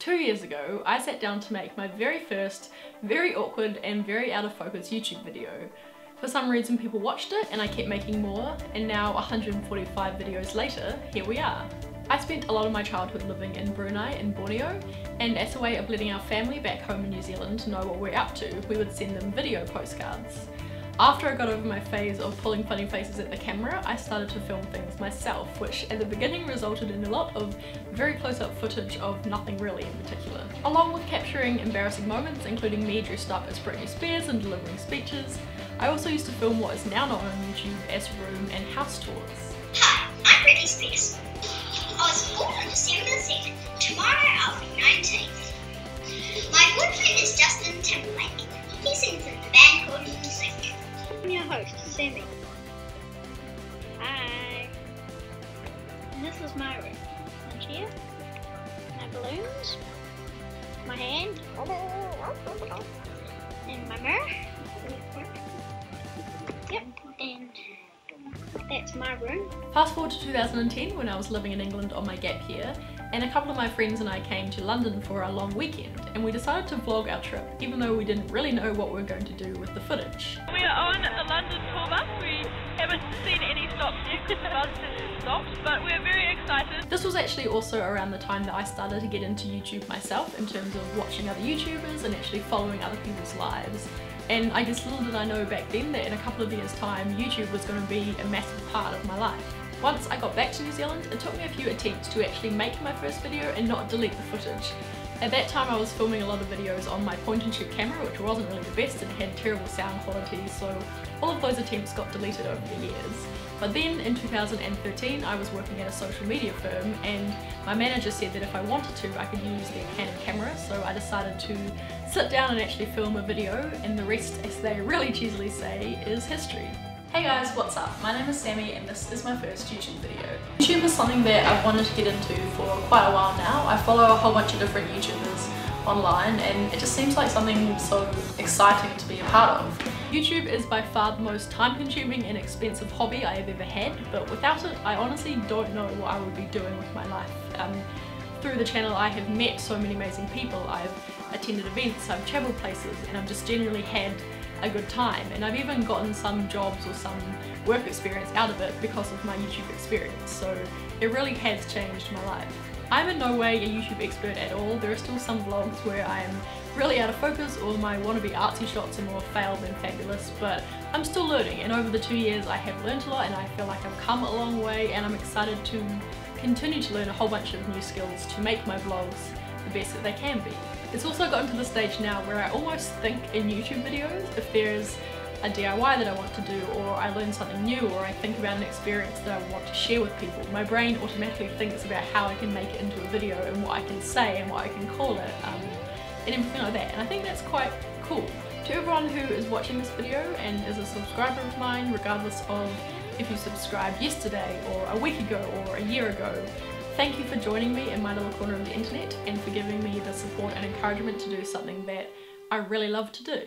2 years ago, I sat down to make my very first, very awkward and very out of focus YouTube video. For some reason people watched it and I kept making more, and now 145 videos later, here we are. I spent a lot of my childhood living in Brunei and Borneo, and as a way of letting our family back home in New Zealand know what we're up to, we would send them video postcards. After I got over my phase of pulling funny faces at the camera, I started to film things myself, which at the beginning resulted in a lot of very close-up footage of nothing really in particular. Along with capturing embarrassing moments, including me dressed up as Britney Spears and delivering speeches, I also used to film what is now known on YouTube as room and house tours. Hi, I'm Britney Spears. I was born on December 2nd. Tomorrow I'll be 19. My boyfriend is Justin Timberlake. He sings in the band called Music. I'm your host, Sammy. Hi. And this is my room. And here, my balloons, my hand, and my mirror. Yep, and that's my room. Fast forward to 2010 when I was living in England on my gap year, and a couple of my friends and I came to London for a long weekend, and we decided to vlog our trip even though we didn't really know what we were going to do with the footage. We are on a London tour bus. We haven't seen any stops yet because the bus hasn't stopped, but we're very excited. This was actually also around the time that I started to get into YouTube myself in terms of watching other YouTubers and actually following other people's lives. And I guess little did I know back then that in a couple of years' time YouTube was going to be a massive part of my life. Once I got back to New Zealand, it took me a few attempts to actually make my first video and not delete the footage. At that time I was filming a lot of videos on my point and shoot camera, which wasn't really the best and had terrible sound quality, so all of those attempts got deleted over the years. But then in 2013 I was working at a social media firm, and my manager said that if I wanted to I could use their Canon camera, so I decided to sit down and actually film a video, and the rest, as they really cheesily say, is history. Hey guys, what's up? My name is Sammy and this is my first YouTube video. YouTube is something that I've wanted to get into for quite a while now. I follow a whole bunch of different YouTubers online and it just seems like something so exciting to be a part of. YouTube is by far the most time-consuming and expensive hobby I have ever had, but without it I honestly don't know what I would be doing with my life. Through the channel I have met so many amazing people, I've attended events, I've travelled places, and I've just generally had a good time, and I've even gotten some jobs or some work experience out of it because of my YouTube experience, so it really has changed my life. I'm in no way a YouTube expert at all. There are still some vlogs where I'm really out of focus or my wannabe artsy shots are more fail than fabulous, but I'm still learning, and over the 2 years I have learned a lot and I feel like I've come a long way, and I'm excited to continue to learn a whole bunch of new skills to make my vlogs the best that they can be. It's also gotten to the stage now where I almost think in YouTube videos, if there's a DIY that I want to do, or I learn something new, or I think about an experience that I want to share with people, my brain automatically thinks about how I can make it into a video and what I can say and what I can call it, and everything like that, and I think that's quite cool. To everyone who is watching this video and is a subscriber of mine, regardless of if you subscribed yesterday or a week ago or a year ago, thank you for joining me in my little corner of the internet and for giving me the support and encouragement to do something that I really love to do.